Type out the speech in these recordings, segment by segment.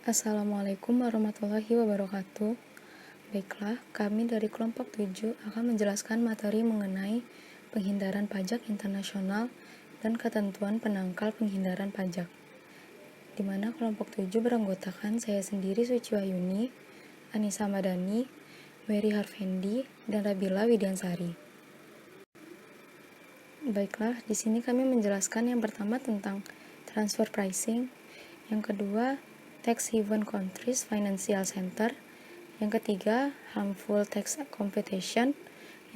Assalamualaikum warahmatullahi wabarakatuh. Baiklah, kami dari kelompok 7 akan menjelaskan materi mengenai penghindaran pajak internasional dan ketentuan penangkal penghindaran pajak. Di mana kelompok 7 beranggotakan saya sendiri Suci Wahyuni, Anissa Madani, Wery Harvendi, dan Rabila Widiansari. Baiklah, di sini kami menjelaskan yang pertama tentang transfer pricing, yang kedua tax haven countries financial center, yang ketiga harmful tax competition,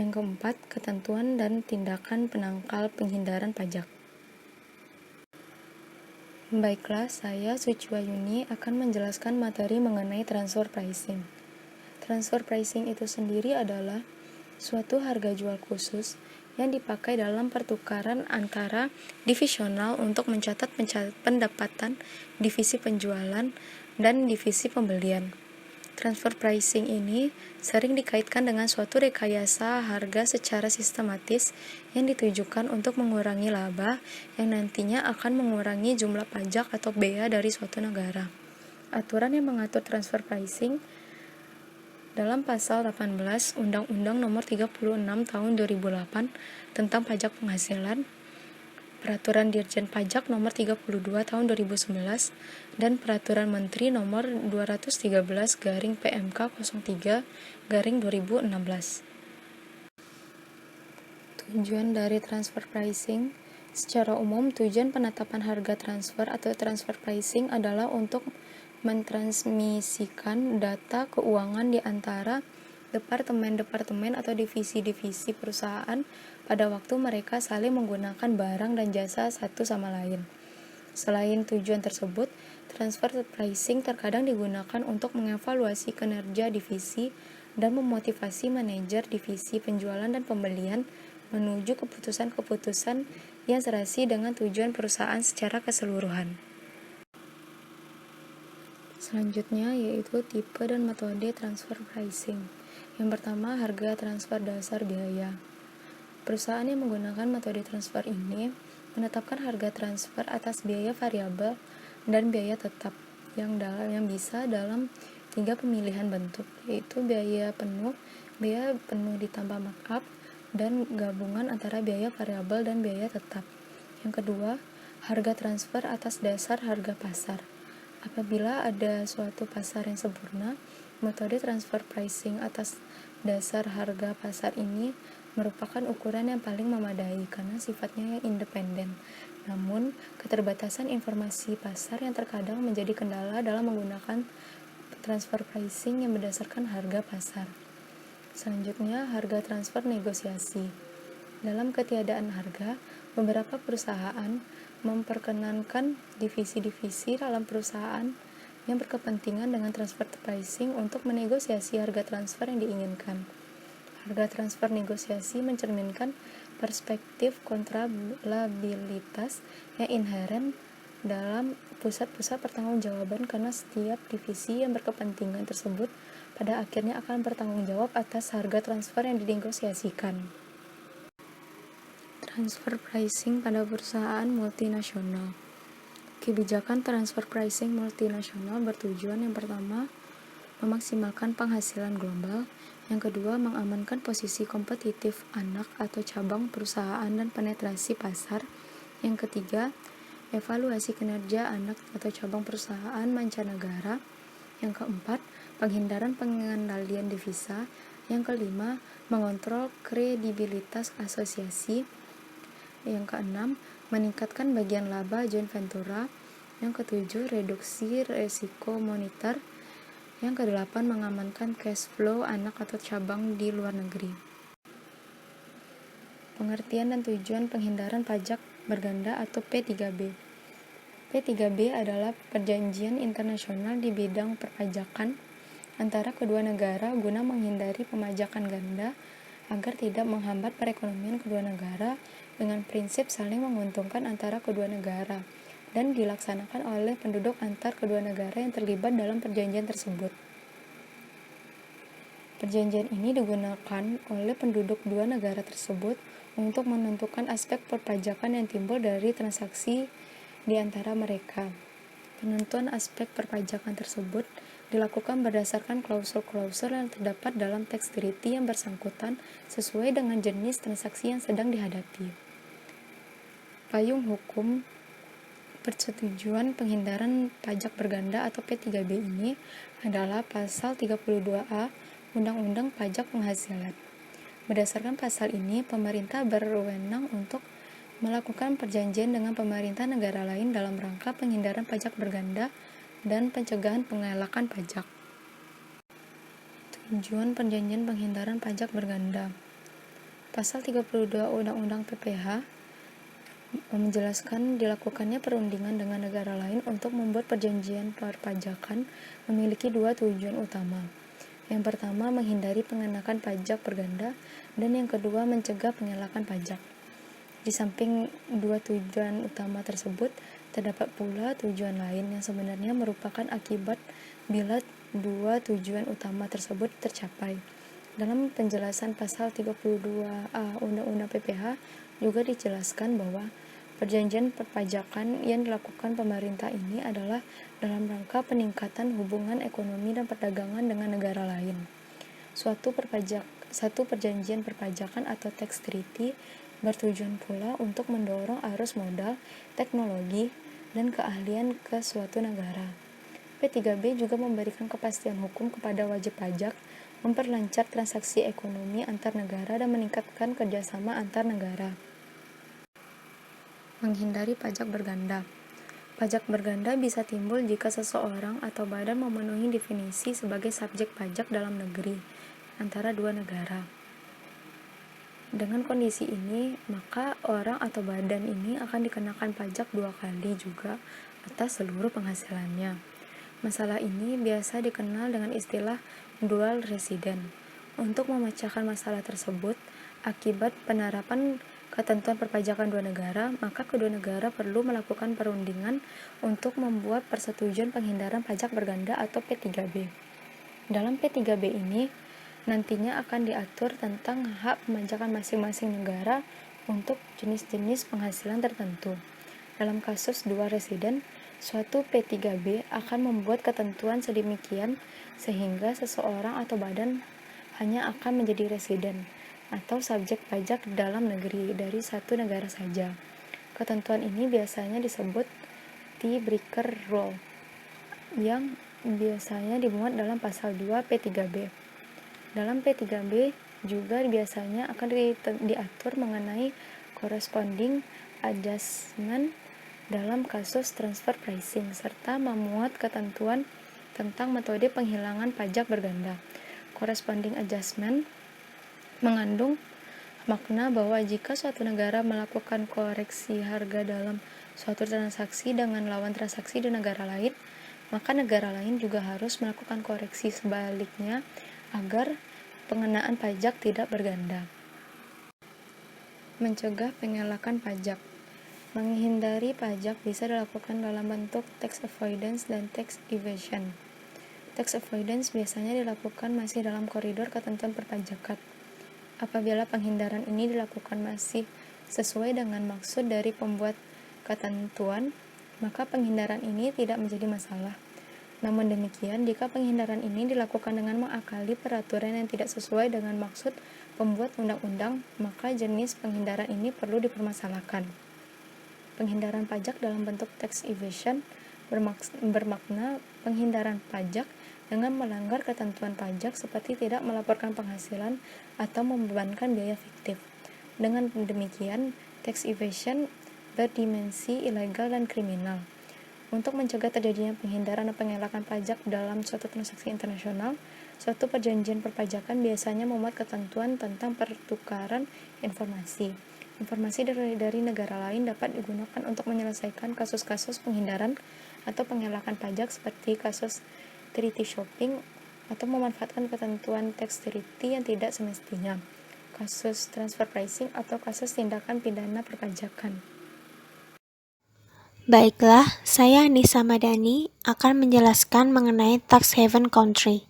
yang keempat ketentuan dan tindakan penangkal penghindaran pajak. Baiklah, saya Suci Wahyuni akan menjelaskan materi mengenai transfer pricing. Transfer pricing itu sendiri adalah suatu harga jual khusus yang dipakai dalam pertukaran antara divisional untuk mencatat pendapatan divisi penjualan dan divisi pembelian. Transfer pricing ini sering dikaitkan dengan suatu rekayasa harga secara sistematis yang ditujukan untuk mengurangi laba yang nantinya akan mengurangi jumlah pajak atau bea dari suatu negara. Aturan yang mengatur transfer pricing dalam pasal 18 Undang-Undang Nomor 36 Tahun 2008 tentang Pajak Penghasilan, Peraturan Dirjen Pajak Nomor 32 Tahun 2011, dan Peraturan Menteri Nomor 213/PMK 03/2016. Tujuan dari transfer pricing. Secara umum, tujuan penetapan harga transfer atau transfer pricing adalah untuk mentransmisikan data keuangan di antara departemen-departemen atau divisi-divisi perusahaan pada waktu mereka saling menggunakan barang dan jasa satu sama lain. Selain tujuan tersebut, transfer pricing terkadang digunakan untuk mengevaluasi kinerja divisi dan memotivasi manajer divisi penjualan dan pembelian menuju keputusan-keputusan yang serasi dengan tujuan perusahaan secara keseluruhan. Selanjutnya yaitu tipe dan metode transfer pricing. Yang pertama, harga transfer dasar biaya. Perusahaan yang menggunakan metode transfer ini menetapkan harga transfer atas biaya variabel dan biaya tetap yang bisa dalam 3 pemilihan bentuk, yaitu biaya penuh ditambah markup, dan gabungan antara biaya variabel dan biaya tetap. Yang kedua, harga transfer atas dasar harga pasar. Apabila ada suatu pasar yang sempurna, metode transfer pricing atas dasar harga pasar ini merupakan ukuran yang paling memadai karena sifatnya yang independen. Namun, keterbatasan informasi pasar yang terkadang menjadi kendala dalam menggunakan transfer pricing yang berdasarkan harga pasar. Selanjutnya, harga transfer negosiasi. Dalam ketiadaan harga, beberapa perusahaan memperkenankan divisi-divisi dalam perusahaan yang berkepentingan dengan transfer pricing untuk menegosiasi harga transfer yang diinginkan. Harga transfer negosiasi mencerminkan perspektif kontralabilitas yang inheren dalam pusat-pusat pertanggungjawaban karena setiap divisi yang berkepentingan tersebut pada akhirnya akan bertanggung jawab atas harga transfer yang dinegosiasikan. Transfer pricing pada perusahaan multinasional. Kebijakan transfer pricing multinasional bertujuan yang pertama, memaksimalkan penghasilan global, yang kedua, mengamankan posisi kompetitif anak atau cabang perusahaan dan penetrasi pasar, yang ketiga, evaluasi kinerja anak atau cabang perusahaan mancanegara, yang keempat, penghindaran pengendalian devisa, yang kelima, mengontrol kredibilitas asosiasi, yang keenam, meningkatkan bagian laba joint venture, yang ketujuh, reduksi resiko moneter, yang kedelapan, mengamankan cash flow anak atau cabang di luar negeri. Pengertian dan tujuan penghindaran pajak berganda atau P3B. P3B adalah perjanjian internasional di bidang perpajakan antara kedua negara guna menghindari pemajakan ganda agar tidak menghambat perekonomian kedua negara dengan prinsip saling menguntungkan antara kedua negara dan dilaksanakan oleh penduduk antar kedua negara yang terlibat dalam perjanjian tersebut. Perjanjian ini digunakan oleh penduduk dua negara tersebut untuk menentukan aspek perpajakan yang timbul dari transaksi di antara mereka. Penentuan aspek perpajakan tersebut dilakukan berdasarkan klausul-klausul yang terdapat dalam teks treaty yang bersangkutan sesuai dengan jenis transaksi yang sedang dihadapi. Payung hukum persetujuan penghindaran pajak berganda atau P3B ini adalah pasal 32A Undang-Undang Pajak Penghasilan. Berdasarkan pasal ini, pemerintah berwenang untuk melakukan perjanjian dengan pemerintah negara lain dalam rangka penghindaran pajak berganda dan pencegahan pengelakan pajak. Tujuan perjanjian penghindaran pajak berganda. Pasal 32 Undang-Undang PPH menjelaskan dilakukannya perundingan dengan negara lain untuk membuat perjanjian perpajakan memiliki dua tujuan utama. Yang pertama, menghindari pengenakan pajak berganda, dan yang kedua, mencegah pengelakan pajak. Di samping dua tujuan utama tersebut, terdapat pula tujuan lain yang sebenarnya merupakan akibat bila dua tujuan utama tersebut tercapai. Dalam penjelasan pasal 32A Undang-Undang PPH juga dijelaskan bahwa perjanjian perpajakan yang dilakukan pemerintah ini adalah dalam rangka peningkatan hubungan ekonomi dan perdagangan dengan negara lain. Satu perjanjian perpajakan atau tax treaty bertujuan pula untuk mendorong arus modal, teknologi, dan keahlian ke suatu negara. P3B juga memberikan kepastian hukum kepada wajib pajak, memperlancar transaksi ekonomi antar negara, dan meningkatkan kerjasama antar negara. Menghindari pajak berganda. Pajak berganda bisa timbul jika seseorang atau badan memenuhi definisi sebagai subjek pajak dalam negeri antara dua negara. Dengan kondisi ini, maka orang atau badan ini akan dikenakan pajak dua kali juga atas seluruh penghasilannya. Masalah ini biasa dikenal dengan istilah dual resident. Untuk memecahkan masalah tersebut, akibat penerapan ketentuan perpajakan dua negara, maka kedua negara perlu melakukan perundingan untuk membuat persetujuan penghindaran pajak berganda atau P3B. Dalam P3B ini, nantinya akan diatur tentang hak pemajakan masing-masing negara untuk jenis-jenis penghasilan tertentu. Dalam kasus dual resident, suatu P3B akan membuat ketentuan sedemikian sehingga seseorang atau badan hanya akan menjadi residen atau subjek pajak dalam negeri dari satu negara saja. Ketentuan ini biasanya disebut tie-breaker rule yang biasanya dimuat dalam pasal 2 P3B. Dalam P3B juga biasanya akan diatur mengenai corresponding adjustment dalam kasus transfer pricing serta memuat ketentuan tentang metode penghilangan pajak berganda. Corresponding adjustment mengandung makna bahwa jika suatu negara melakukan koreksi harga dalam suatu transaksi dengan lawan transaksi di negara lain, maka negara lain juga harus melakukan koreksi sebaliknya agar pengenaan pajak tidak berganda. Mencegah pengelakan pajak. Menghindari pajak bisa dilakukan dalam bentuk tax avoidance dan tax evasion. Tax avoidance biasanya dilakukan masih dalam koridor ketentuan perpajakan. Apabila penghindaran ini dilakukan masih sesuai dengan maksud dari pembuat ketentuan, maka penghindaran ini tidak menjadi masalah. Namun demikian, jika penghindaran ini dilakukan dengan mengakali peraturan yang tidak sesuai dengan maksud pembuat undang-undang, maka jenis penghindaran ini perlu dipermasalahkan. Penghindaran pajak dalam bentuk tax evasion bermakna penghindaran pajak dengan melanggar ketentuan pajak seperti tidak melaporkan penghasilan atau membebankan biaya fiktif. Dengan demikian, tax evasion berdimensi ilegal dan kriminal. Untuk mencegah terjadinya penghindaran dan pengelakan pajak dalam suatu transaksi internasional, suatu perjanjian perpajakan biasanya memuat ketentuan tentang pertukaran informasi. Informasi dari negara lain dapat digunakan untuk menyelesaikan kasus-kasus penghindaran atau pengelakan pajak seperti kasus treaty shopping atau memanfaatkan ketentuan tax treaty yang tidak semestinya, kasus transfer pricing atau kasus tindakan pidana perpajakan. Baiklah, saya Nisa Madani akan menjelaskan mengenai tax haven country.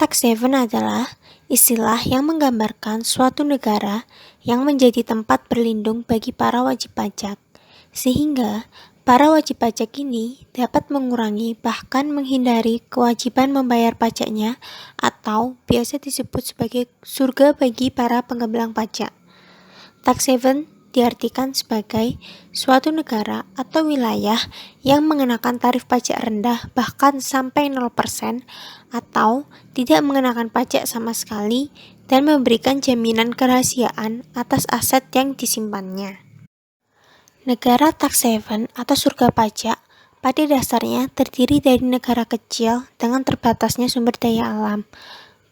Tax haven adalah istilah yang menggambarkan suatu negara yang menjadi tempat berlindung bagi para wajib pajak, sehingga Para wajib pajak ini dapat mengurangi bahkan menghindari kewajiban membayar pajaknya atau biasa disebut sebagai surga bagi para pengembang pajak. Tax haven diartikan sebagai suatu negara atau wilayah yang mengenakan tarif pajak rendah bahkan sampai 0% atau tidak mengenakan pajak sama sekali dan memberikan jaminan kerahasiaan atas aset yang disimpannya. Negara tax haven atau surga pajak pada dasarnya terdiri dari negara kecil dengan terbatasnya sumber daya alam.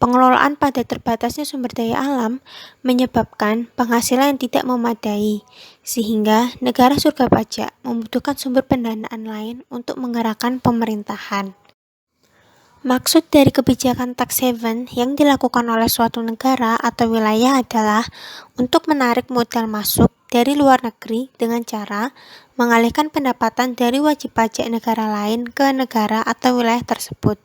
Pengelolaan pada terbatasnya sumber daya alam menyebabkan penghasilan yang tidak memadai, sehingga negara surga pajak membutuhkan sumber pendanaan lain untuk menggerakkan pemerintahan. Maksud dari kebijakan tax haven yang dilakukan oleh suatu negara atau wilayah adalah untuk menarik modal masuk dari luar negeri dengan cara mengalihkan pendapatan dari wajib pajak negara lain ke negara atau wilayah tersebut.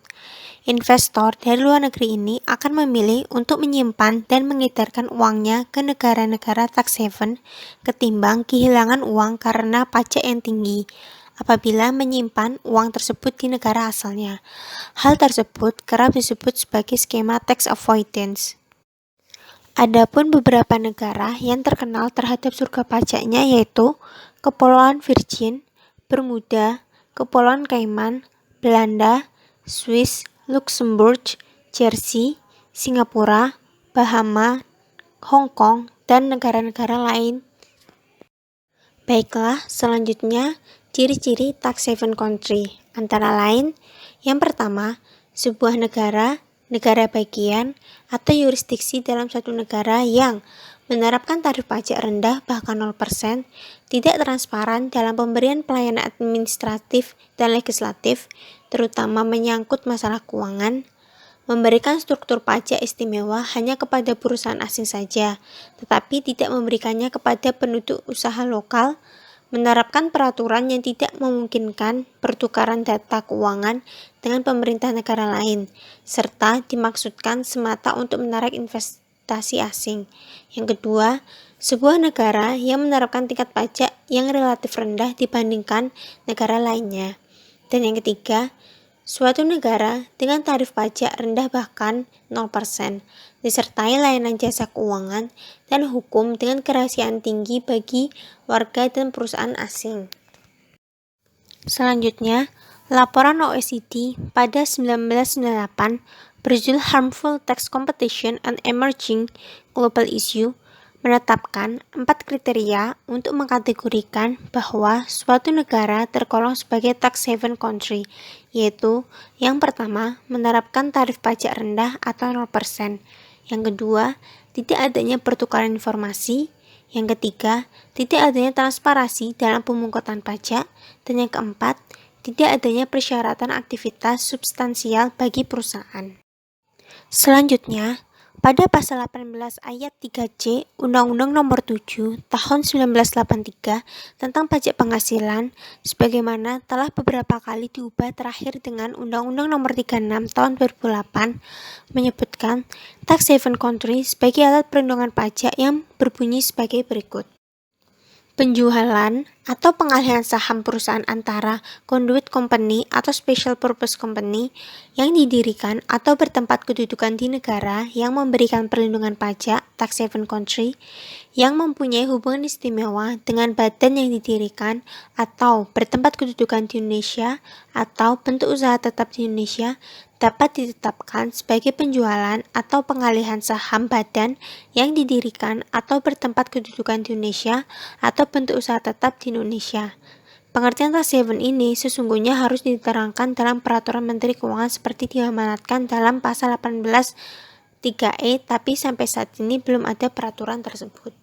Investor dari luar negeri ini akan memilih untuk menyimpan dan mengedarkan uangnya ke negara-negara tax haven ketimbang kehilangan uang karena pajak yang tinggi apabila menyimpan uang tersebut di negara asalnya. Hal tersebut kerap disebut sebagai skema tax avoidance. Adapun beberapa negara yang terkenal terhadap surga pajaknya yaitu Kepulauan Virgin, Bermuda, Kepulauan Cayman, Belanda, Swiss, Luxembourg, Jersey, Singapura, Bahama, Hong Kong, dan negara-negara lain. Baiklah, selanjutnya ciri-ciri tax haven country, antara lain, yang pertama, sebuah negara bagian, atau yurisdiksi dalam suatu negara yang menerapkan tarif pajak rendah bahkan 0%, tidak transparan dalam pemberian pelayanan administratif dan legislatif, terutama menyangkut masalah keuangan, memberikan struktur pajak istimewa hanya kepada perusahaan asing saja, tetapi tidak memberikannya kepada penduduk usaha lokal, menerapkan peraturan yang tidak memungkinkan pertukaran data keuangan dengan pemerintah negara lain, serta dimaksudkan semata untuk menarik investasi asing. Yang kedua, sebuah negara yang menerapkan tingkat pajak yang relatif rendah dibandingkan negara lainnya. Dan yang ketiga, suatu negara dengan tarif pajak rendah bahkan 0%, disertai layanan jasa keuangan dan hukum dengan kerahasiaan tinggi bagi warga dan perusahaan asing. Selanjutnya, laporan OECD pada 1998 berjudul Harmful Tax Competition and Emerging Global Issue menetapkan 4 kriteria untuk mengkategorikan bahwa suatu negara tergolong sebagai tax haven country, yaitu yang pertama, menerapkan tarif pajak rendah atau 0%, yang kedua, tidak adanya pertukaran informasi, yang ketiga, tidak adanya transparansi dalam pemungutan pajak, dan yang keempat, tidak adanya persyaratan aktivitas substansial bagi perusahaan. Selanjutnya, pada pasal 18 ayat 3C Undang-Undang Nomor 7 Tahun 1983 tentang pajak penghasilan, sebagaimana telah beberapa kali diubah terakhir dengan Undang-Undang Nomor 36 Tahun 2008, menyebutkan tax haven country sebagai alat perlindungan pajak yang berbunyi sebagai berikut. Penjualan atau pengalihan saham perusahaan antara conduit company atau special purpose company yang didirikan atau bertempat kedudukan di negara yang memberikan perlindungan pajak tax haven country yang mempunyai hubungan istimewa dengan badan yang didirikan atau bertempat kedudukan di Indonesia atau bentuk usaha tetap di Indonesia dapat ditetapkan sebagai penjualan atau pengalihan saham badan yang didirikan atau bertempat kedudukan di Indonesia atau bentuk usaha tetap di Indonesia. Pengertian tax haven ini sesungguhnya harus diterangkan dalam Peraturan Menteri Keuangan seperti diamanatkan dalam pasal 18 3E, tapi sampai saat ini belum ada peraturan tersebut.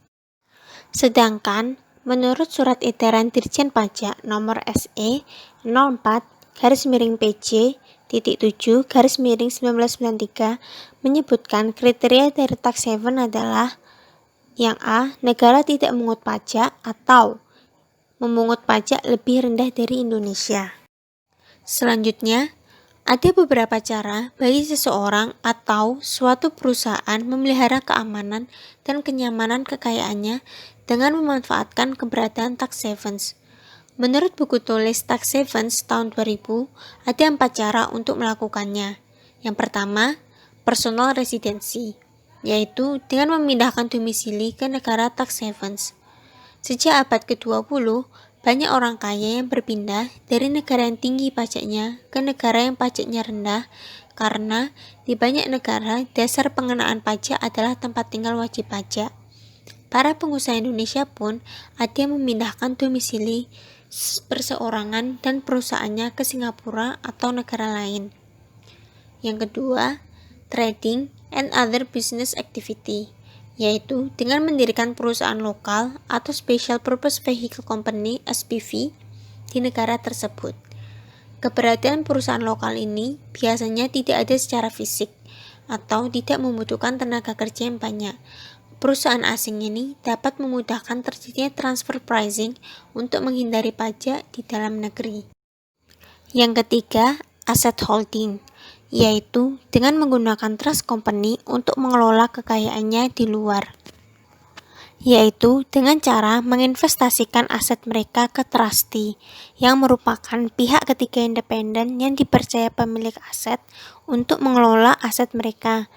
Sedangkan menurut Surat Edaran Dirjen Pajak Nomor SE 04-PJ-7-1993 menyebutkan kriteria dari tax haven adalah yang A. Negara tidak memungut pajak atau memungut pajak lebih rendah dari Indonesia. Selanjutnya, ada beberapa cara bagi seseorang atau suatu perusahaan memelihara keamanan dan kenyamanan kekayaannya dengan memanfaatkan keberadaan tax havens. Menurut buku tulis Tax Havens tahun 2000, ada 4 cara untuk melakukannya. Yang pertama, personal residency, yaitu dengan memindahkan domisili ke negara tax havens. Sejak abad ke-20, banyak orang kaya yang berpindah dari negara yang tinggi pajaknya ke negara yang pajaknya rendah karena di banyak negara dasar pengenaan pajak adalah tempat tinggal wajib pajak. Para pengusaha Indonesia pun ada yang memindahkan domisili perseorangan dan perusahaannya ke Singapura atau negara lain. Yang kedua, trading and other business activity, yaitu dengan mendirikan perusahaan lokal atau Special Purpose Vehicle Company (SPV) di negara tersebut. Keberadaan perusahaan lokal ini biasanya tidak ada secara fisik atau tidak membutuhkan tenaga kerja yang banyak. Perusahaan asing ini dapat memudahkan terjadinya transfer pricing untuk menghindari pajak di dalam negeri. Yang ketiga, asset holding, yaitu dengan menggunakan trust company untuk mengelola kekayaannya di luar, yaitu dengan cara menginvestasikan aset mereka ke trustee, yang merupakan pihak ketiga independen yang dipercaya pemilik aset untuk mengelola aset mereka.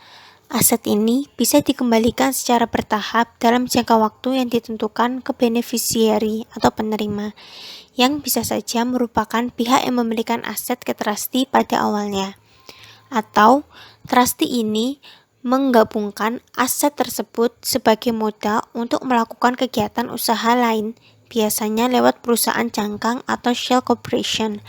Aset ini bisa dikembalikan secara bertahap dalam jangka waktu yang ditentukan ke beneficiary atau penerima, yang bisa saja merupakan pihak yang memberikan aset ke trustee pada awalnya. Atau trustee ini menggabungkan aset tersebut sebagai modal untuk melakukan kegiatan usaha lain, biasanya lewat perusahaan cangkang atau shell corporation.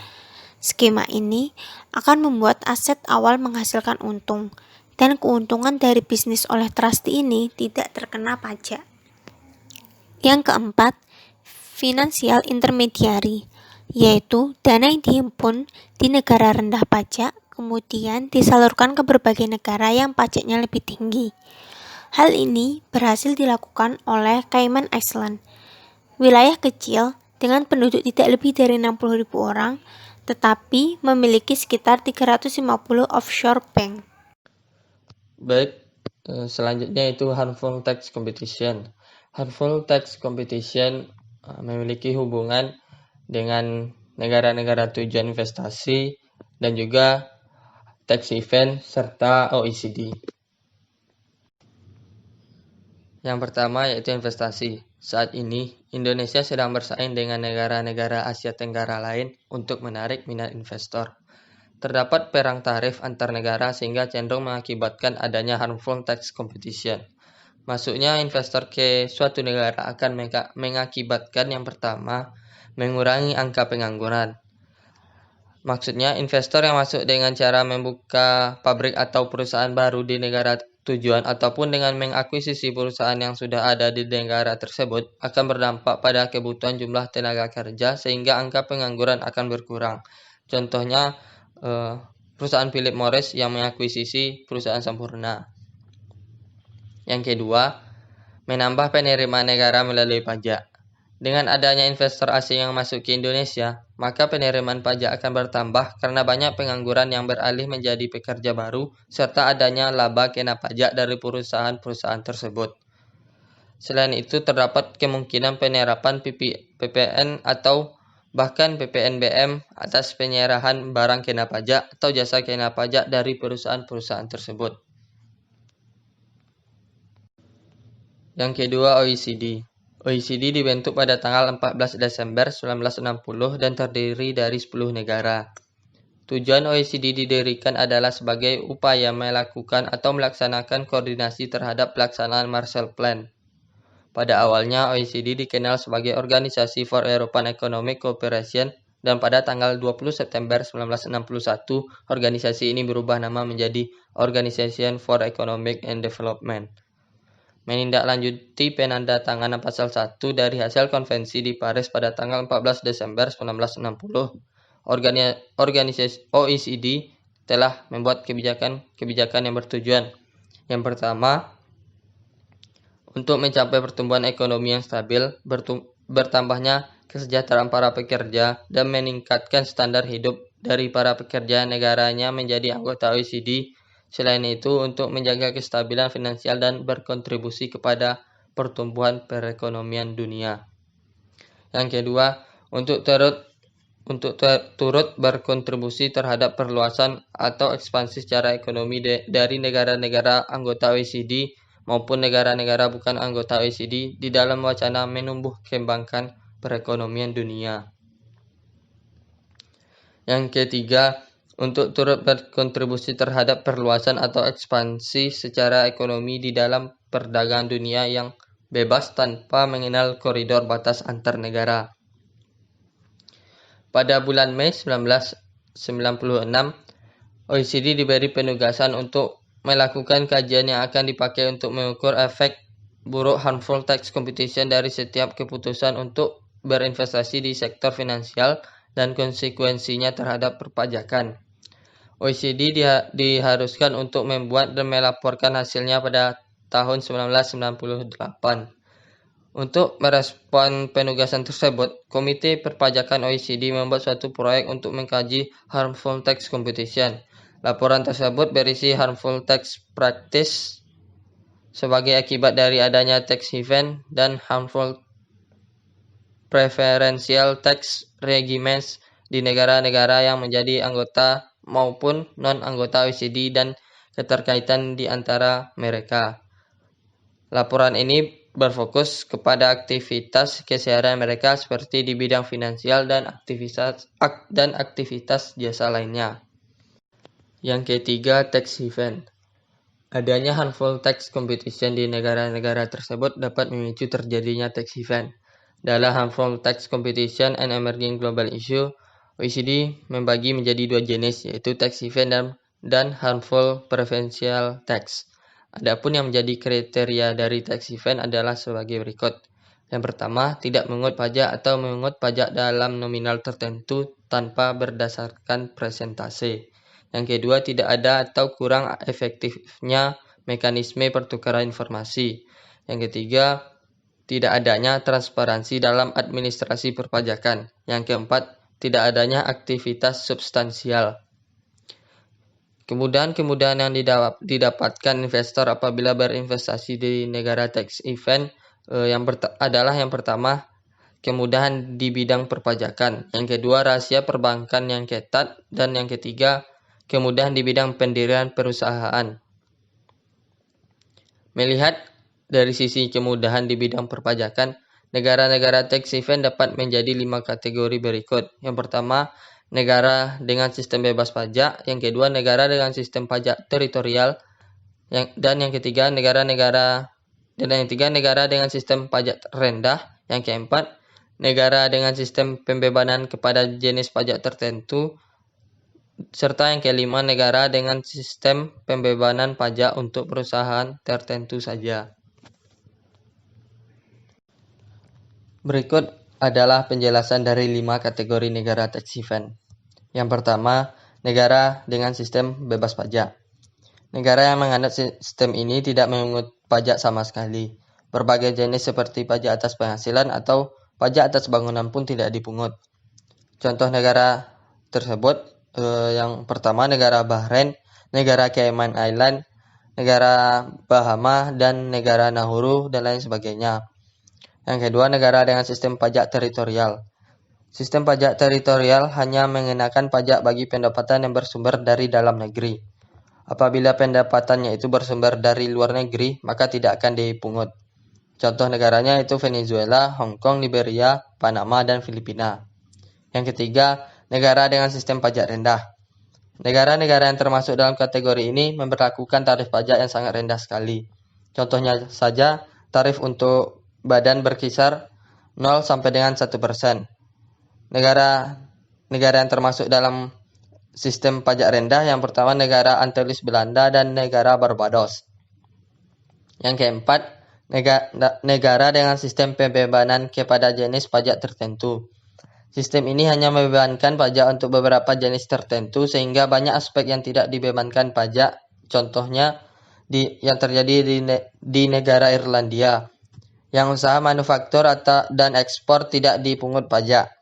Skema ini akan membuat aset awal menghasilkan untung, dan keuntungan dari bisnis oleh trustee ini tidak terkena pajak. Yang keempat, financial intermediary, yaitu dana yang dihimpun di negara rendah pajak, kemudian disalurkan ke berbagai negara yang pajaknya lebih tinggi. Hal ini berhasil dilakukan oleh Cayman Island, wilayah kecil dengan penduduk tidak lebih dari 60.000 orang, tetapi memiliki sekitar 350 offshore bank. Baik, selanjutnya itu harmful tax competition. Harmful tax competition memiliki hubungan dengan negara-negara tujuan investasi dan juga tax event serta OECD. Yang pertama yaitu investasi. Saat ini, Indonesia sedang bersaing dengan negara-negara Asia Tenggara lain untuk menarik minat investor. Terdapat perang tarif antar negara sehingga cenderung mengakibatkan adanya harmful tax competition. Masuknya investor ke suatu negara akan mengakibatkan yang pertama, mengurangi angka pengangguran. Maksudnya investor yang masuk dengan cara membuka pabrik atau perusahaan baru di negara tujuan ataupun dengan mengakuisisi perusahaan yang sudah ada di negara tersebut akan berdampak pada kebutuhan jumlah tenaga kerja sehingga angka pengangguran akan berkurang. Contohnya perusahaan Philip Morris yang mengakuisisi perusahaan Sampurna. Yang kedua, menambah penerimaan negara melalui pajak. Dengan adanya investor asing yang masuk ke Indonesia, maka penerimaan pajak akan bertambah karena banyak pengangguran yang beralih menjadi pekerja baru, serta adanya laba kena pajak dari perusahaan-perusahaan tersebut. Selain itu, terdapat kemungkinan penyerapan PPN atau bahkan PPNBM atas penyerahan barang kena pajak atau jasa kena pajak dari perusahaan-perusahaan tersebut. Yang kedua, OECD. OECD dibentuk pada tanggal 14 Desember 1960 dan terdiri dari 10 negara. Tujuan OECD didirikan adalah sebagai upaya melakukan atau melaksanakan koordinasi terhadap pelaksanaan Marshall Plan. Pada awalnya, OECD dikenal sebagai Organisasi for European Economic Cooperation dan pada tanggal 20 September 1961, organisasi ini berubah nama menjadi Organization for Economic and Development. Menindaklanjuti penandatanganan pasal 1 dari hasil konvensi di Paris pada tanggal 14 Desember 1960, organisasi OECD telah membuat kebijakan yang bertujuan. Yang pertama, untuk mencapai pertumbuhan ekonomi yang stabil, bertambahnya kesejahteraan para pekerja, dan meningkatkan standar hidup dari para pekerja negaranya menjadi anggota OECD. Selain itu, untuk menjaga kestabilan finansial dan berkontribusi kepada pertumbuhan perekonomian dunia. Yang kedua, untuk turut berkontribusi terhadap perluasan atau ekspansi secara ekonomi dari negara-negara anggota OECD maupun negara-negara bukan anggota OECD di dalam wacana menumbuh kembangkan perekonomian dunia. Yang ketiga, untuk turut berkontribusi terhadap perluasan atau ekspansi secara ekonomi di dalam perdagangan dunia yang bebas tanpa mengenal koridor batas antar negara. Pada bulan Mei 1996, OECD diberi penugasan untuk melakukan kajian yang akan dipakai untuk mengukur efek buruk harmful tax competition dari setiap keputusan untuk berinvestasi di sektor finansial dan konsekuensinya terhadap perpajakan. OECD diharuskan untuk membuat dan melaporkan hasilnya pada tahun 1998. Untuk merespon penugasan tersebut, Komite Perpajakan OECD membuat suatu proyek untuk mengkaji harmful tax competition. Laporan tersebut berisi harmful tax practice sebagai akibat dari adanya tax haven dan harmful preferential tax regimes di negara-negara yang menjadi anggota maupun non-anggota OECD dan keterkaitan di antara mereka. Laporan ini berfokus kepada aktivitas keseharian mereka seperti di bidang finansial dan aktivitas jasa lainnya. Yang ketiga, tax haven. Adanya harmful tax competition di negara-negara tersebut dapat memicu terjadinya tax haven. Dalam harmful tax competition and emerging global issue, OECD membagi menjadi dua jenis, yaitu tax haven dan harmful preferential tax. Adapun yang menjadi kriteria dari tax haven adalah sebagai berikut. Yang pertama, tidak mengungut pajak atau mengungut pajak dalam nominal tertentu tanpa berdasarkan presentase. Yang kedua, tidak ada atau kurang efektifnya mekanisme pertukaran informasi. Yang ketiga, tidak adanya transparansi dalam administrasi perpajakan. Yang keempat, tidak adanya aktivitas substansial. Kemudahan-kemudahan yang didapatkan investor apabila berinvestasi di negara tax haven adalah yang pertama, kemudahan di bidang perpajakan. Yang kedua, rahasia perbankan yang ketat. Dan yang ketiga, kemudahan di bidang pendirian perusahaan. Melihat dari sisi kemudahan di bidang perpajakan, negara-negara tax haven dapat menjadi 5 kategori berikut. Yang pertama, negara dengan sistem bebas pajak, yang kedua negara dengan sistem pajak teritorial, dan yang ketiga negara dengan sistem pajak rendah, yang keempat negara dengan sistem pembebanan kepada jenis pajak tertentu, serta yang kelima negara dengan sistem pembebanan pajak untuk perusahaan tertentu saja. Berikut adalah penjelasan dari 5 kategori negara tax haven. Yang pertama, negara dengan sistem bebas pajak. Negara yang menganut sistem ini tidak mengungut pajak sama sekali. Berbagai jenis seperti pajak atas penghasilan atau pajak atas bangunan pun tidak dipungut. Contoh negara tersebut, yang pertama negara Bahrain, negara Cayman Island, negara Bahama, dan negara Nauru, dan lain sebagainya. Yang kedua, negara dengan sistem pajak teritorial. Sistem pajak teritorial hanya mengenakan pajak bagi pendapatan yang bersumber dari dalam negeri. Apabila pendapatannya itu bersumber dari luar negeri, maka tidak akan dipungut. Contoh negaranya itu Venezuela, Hong Kong, Liberia, Panama, dan Filipina. Yang ketiga, negara dengan sistem pajak rendah. Negara-negara yang termasuk dalam kategori ini memberlakukan tarif pajak yang sangat rendah sekali. Contohnya saja, tarif untuk badan berkisar 0 sampai dengan 1%. Negara yang termasuk dalam sistem pajak rendah yang pertama negara Antilles Belanda dan negara Barbados. Yang keempat, negara dengan sistem pembebanan kepada jenis pajak tertentu. Sistem ini hanya membebankan pajak untuk beberapa jenis tertentu sehingga banyak aspek yang tidak dibebankan pajak. Contohnya yang terjadi di negara Irlandia, yang usaha manufaktur dan ekspor tidak dipungut pajak.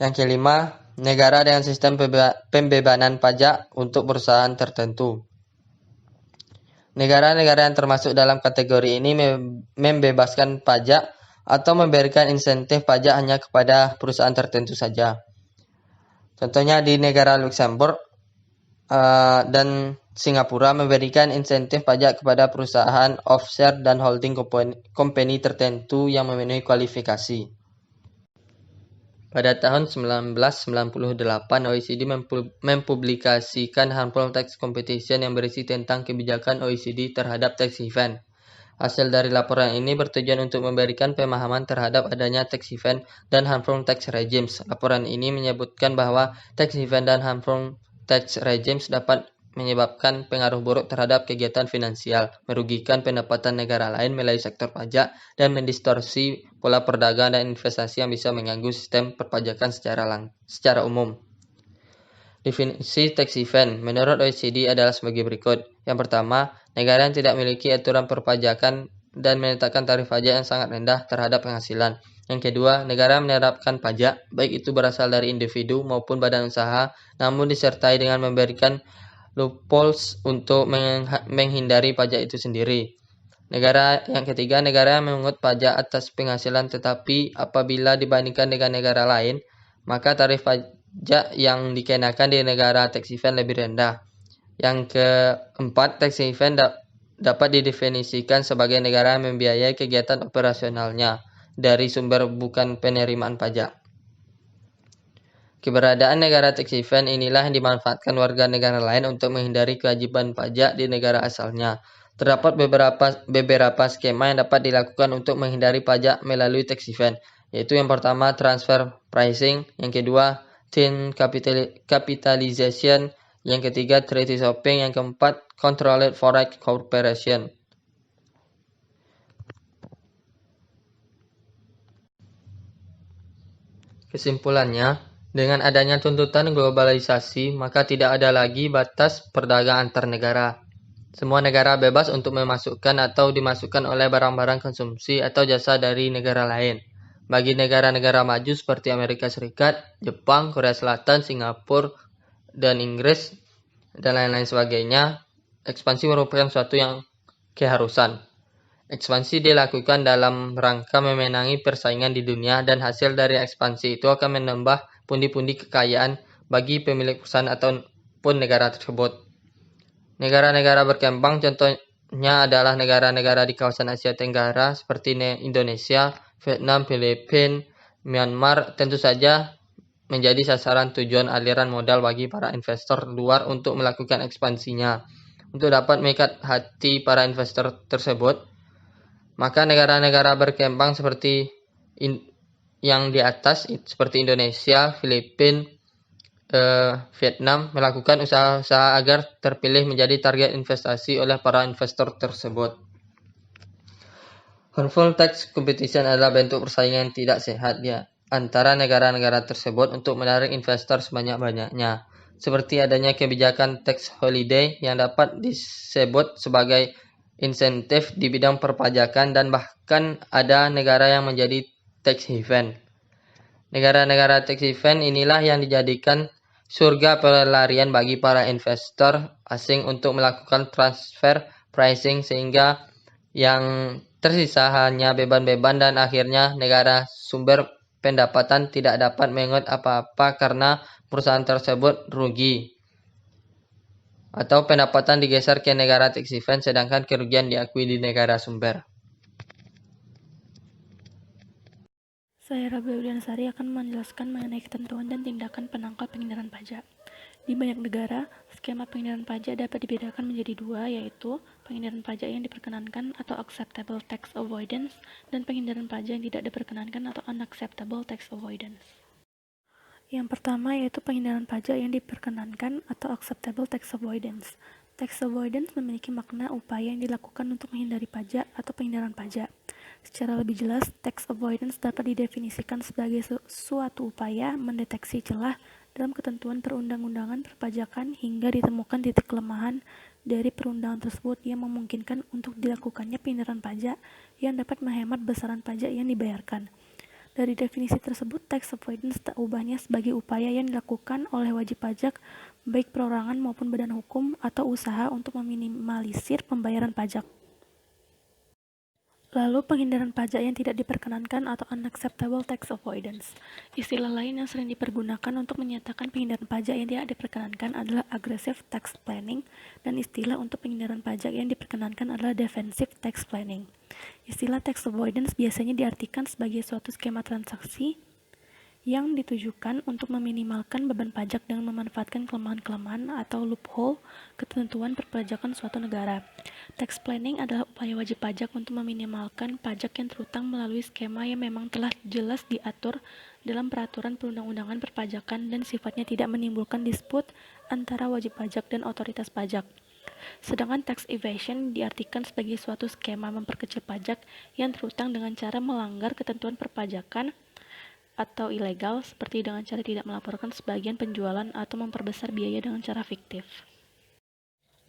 Yang kelima, negara dengan sistem pembebanan pajak untuk perusahaan tertentu. Negara-negara yang termasuk dalam kategori ini membebaskan pajak atau memberikan insentif pajak hanya kepada perusahaan tertentu saja. Contohnya di negara Luxembourg dan Singapura memberikan insentif pajak kepada perusahaan offshore dan holding company tertentu yang memenuhi kualifikasi. Pada tahun 1998, OECD mempublikasikan Harmful Tax Competition yang berisi tentang kebijakan OECD terhadap tax haven. Hasil dari laporan ini bertujuan untuk memberikan pemahaman terhadap adanya tax haven dan harmful tax regimes. Laporan ini menyebutkan bahwa tax haven dan harmful tax regimes dapat menyebabkan pengaruh buruk terhadap kegiatan finansial, merugikan pendapatan negara lain melalui sektor pajak, dan mendistorsi pola perdagangan dan investasi yang bisa mengganggu sistem perpajakan secara umum. Definisi tax haven menurut OECD adalah sebagai berikut. Yang pertama, negara yang tidak memiliki aturan perpajakan dan menetapkan tarif pajak yang sangat rendah terhadap penghasilan. Yang kedua, negara menerapkan pajak, baik itu berasal dari individu maupun badan usaha, namun disertai dengan memberikan loopholes untuk menghindari pajak itu sendiri. Yang ketiga, negara yang memungut pajak atas penghasilan, tetapi apabila dibandingkan dengan negara lain, maka tarif pajak yang dikenakan di negara tax haven lebih rendah. Yang keempat, tax haven dapat didefinisikan sebagai negara yang membiayai kegiatan operasionalnya dari sumber bukan penerimaan pajak. Keberadaan negara tax haven inilah yang dimanfaatkan warga negara lain untuk menghindari kewajiban pajak di negara asalnya. Terdapat beberapa skema yang dapat dilakukan untuk menghindari pajak melalui tax haven, yaitu yang pertama transfer pricing, yang kedua thin capitalization, yang ketiga treaty shopping, yang keempat controlled foreign corporation. Kesimpulannya, dengan adanya tuntutan globalisasi, maka tidak ada lagi batas perdagangan antar negara. Semua negara bebas untuk memasukkan atau dimasukkan oleh barang-barang konsumsi atau jasa dari negara lain. Bagi negara-negara maju seperti Amerika Serikat, Jepang, Korea Selatan, Singapura, dan Inggris, dan lain-lain sebagainya, ekspansi merupakan suatu yang keharusan. Ekspansi dilakukan dalam rangka memenangi persaingan di dunia, dan hasil dari ekspansi itu akan menambah pundi-pundi kekayaan bagi pemilik perusahaan ataupun negara tersebut. Negara-negara berkembang contohnya adalah negara-negara di kawasan Asia Tenggara seperti Indonesia, Vietnam, Filipina, Myanmar tentu saja menjadi sasaran tujuan aliran modal bagi para investor luar untuk melakukan ekspansinya. Untuk dapat mengikat hati para investor tersebut, maka negara-negara berkembang seperti yang di atas, seperti Indonesia, Filipina, Vietnam, melakukan usaha-usaha agar terpilih menjadi target investasi oleh para investor tersebut. Harmful tax competition adalah bentuk persaingan yang tidak sehat di antara negara-negara tersebut untuk menarik investor sebanyak-banyaknya, seperti adanya kebijakan tax holiday yang dapat disebut sebagai insentif di bidang perpajakan, dan bahkan ada negara yang menjadi tax haven. Negara-negara tax haven inilah yang dijadikan surga pelarian bagi para investor asing untuk melakukan transfer pricing, sehingga yang tersisa hanya beban-beban, dan akhirnya negara sumber pendapatan tidak dapat mengut apa-apa karena perusahaan tersebut rugi, atau pendapatan digeser ke negara tax haven sedangkan kerugian diakui di negara sumber. Saya Rabi Auliansari akan menjelaskan mengenai ketentuan dan tindakan penangkal penghindaran pajak. Di banyak negara, skema penghindaran pajak dapat dibedakan menjadi dua, yaitu penghindaran pajak yang diperkenankan atau acceptable tax avoidance, dan penghindaran pajak yang tidak diperkenankan atau unacceptable tax avoidance. Yang pertama yaitu penghindaran pajak yang diperkenankan atau acceptable tax avoidance. Tax avoidance memiliki makna upaya yang dilakukan untuk menghindari pajak atau penghindaran pajak. Secara lebih jelas, tax avoidance dapat didefinisikan sebagai suatu upaya mendeteksi celah dalam ketentuan perundang-undangan perpajakan hingga ditemukan titik kelemahan dari perundangan tersebut yang memungkinkan untuk dilakukannya penghindaran pajak yang dapat menghemat besaran pajak yang dibayarkan. Dari definisi tersebut, tax avoidance tak ubahnya sebagai upaya yang dilakukan oleh wajib pajak, baik perorangan maupun badan hukum atau usaha, untuk meminimalisir pembayaran pajak. Lalu penghindaran pajak yang tidak diperkenankan atau unacceptable tax avoidance. Istilah lain yang sering dipergunakan untuk menyatakan penghindaran pajak yang tidak diperkenankan adalah aggressive tax planning, dan istilah untuk penghindaran pajak yang diperkenankan adalah defensive tax planning. Istilah tax avoidance biasanya diartikan sebagai suatu skema transaksi yang ditujukan untuk meminimalkan beban pajak dengan memanfaatkan kelemahan-kelemahan atau loophole ketentuan perpajakan suatu negara. Tax planning adalah upaya wajib pajak untuk meminimalkan pajak yang terutang melalui skema yang memang telah jelas diatur dalam peraturan perundang-undangan perpajakan dan sifatnya tidak menimbulkan disput antara wajib pajak dan otoritas pajak. Sedangkan tax evasion diartikan sebagai suatu skema memperkecil pajak yang terutang dengan cara melanggar ketentuan perpajakan atau ilegal, seperti dengan cara tidak melaporkan sebagian penjualan atau memperbesar biaya dengan cara fiktif.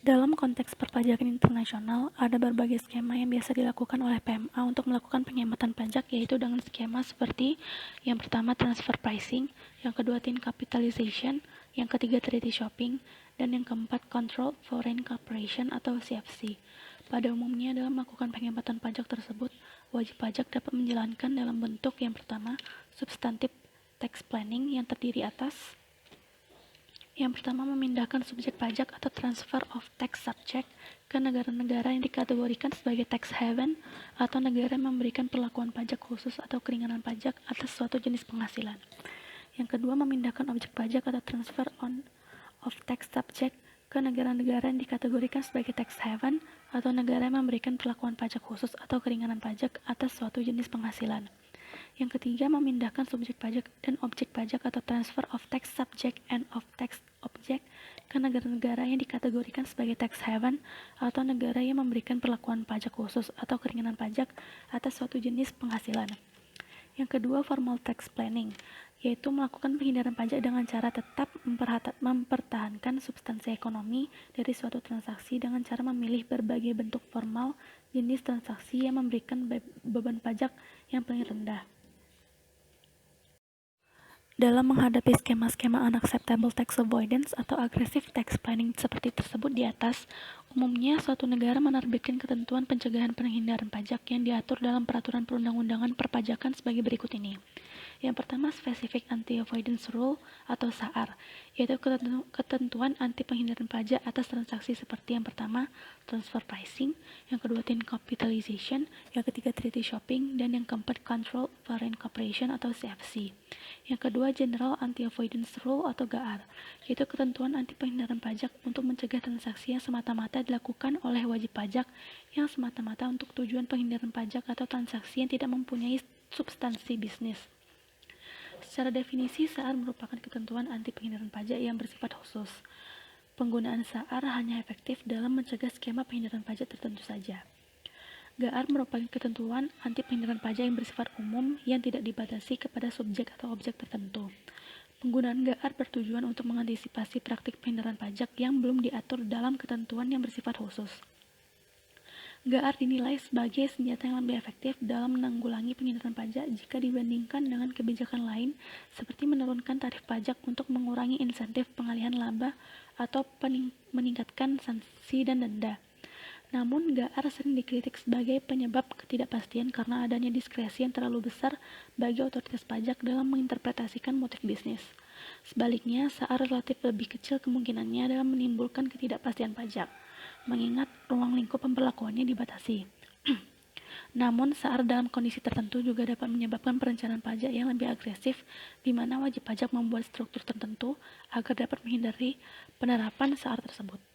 Dalam konteks perpajakan internasional, ada berbagai skema yang biasa dilakukan oleh PMA untuk melakukan penghematan pajak, yaitu dengan skema seperti yang pertama transfer pricing, yang kedua tin capitalization, yang ketiga treaty shopping, dan yang keempat control foreign corporation atau CFC. Pada umumnya dalam melakukan penghematan pajak tersebut, wajib pajak dapat menjalankan dalam bentuk yang pertama, substantive tax planning yang terdiri atas yang pertama, memindahkan subjek pajak atau transfer of tax subject ke negara-negara yang dikategorikan sebagai tax haven atau negara yang memberikan perlakuan pajak khusus atau keringanan pajak atas suatu jenis penghasilan. Yang kedua, memindahkan objek pajak atau transfer of tax subject ke negara-negara yang dikategorikan sebagai tax haven atau negara yang memberikan perlakuan pajak khusus atau keringanan pajak atas suatu jenis penghasilan. Yang ketiga, memindahkan subjek pajak dan objek pajak atau transfer of tax subject and of tax object ke negara-negara yang dikategorikan sebagai tax haven atau negara yang memberikan perlakuan pajak khusus atau keringanan pajak atas suatu jenis penghasilan. Yang kedua, formal tax planning, yaitu melakukan penghindaran pajak dengan cara tetap mempertahankan substansi ekonomi dari suatu transaksi dengan cara memilih berbagai bentuk formal jenis transaksi yang memberikan beban pajak yang paling rendah. Dalam menghadapi skema-skema unacceptable tax avoidance atau aggressive tax planning seperti tersebut di atas, umumnya suatu negara menerbitkan ketentuan pencegahan penghindaran pajak yang diatur dalam peraturan perundang-undangan perpajakan sebagai berikut ini. Yang pertama, Specific Anti-Avoidance Rule atau SAR, yaitu ketentuan anti penghindaran pajak atas transaksi seperti yang pertama, transfer pricing, yang kedua, tin capitalization, yang ketiga, treaty shopping, dan yang keempat, control foreign corporation atau CFC. Yang kedua, General Anti-Avoidance Rule atau GAAR, yaitu ketentuan anti penghindaran pajak untuk mencegah transaksi yang semata-mata dilakukan oleh wajib pajak yang semata-mata untuk tujuan penghindaran pajak atau transaksi yang tidak mempunyai substansi bisnis. Secara definisi, SAR merupakan ketentuan anti penghindaran pajak yang bersifat khusus. Penggunaan SAR hanya efektif dalam mencegah skema penghindaran pajak tertentu saja. GAAR merupakan ketentuan anti penghindaran pajak yang bersifat umum yang tidak dibatasi kepada subjek atau objek tertentu. Penggunaan GAAR bertujuan untuk mengantisipasi praktik penghindaran pajak yang belum diatur dalam ketentuan yang bersifat khusus. GAAR dinilai sebagai senjata yang lebih efektif dalam menanggulangi penghindaran pajak jika dibandingkan dengan kebijakan lain seperti menurunkan tarif pajak untuk mengurangi insentif pengalihan laba atau meningkatkan sanksi dan denda. Namun, GAAR sering dikritik sebagai penyebab ketidakpastian karena adanya diskresi yang terlalu besar bagi otoritas pajak dalam menginterpretasikan motif bisnis. Sebaliknya, SAR relatif lebih kecil kemungkinannya dalam menimbulkan ketidakpastian pajak, mengingat ruang lingkup pemberlakuannya dibatasi. Namun, SAR dalam kondisi tertentu juga dapat menyebabkan perencanaan pajak yang lebih agresif, di mana wajib pajak membuat struktur tertentu agar dapat menghindari penerapan SAR tersebut.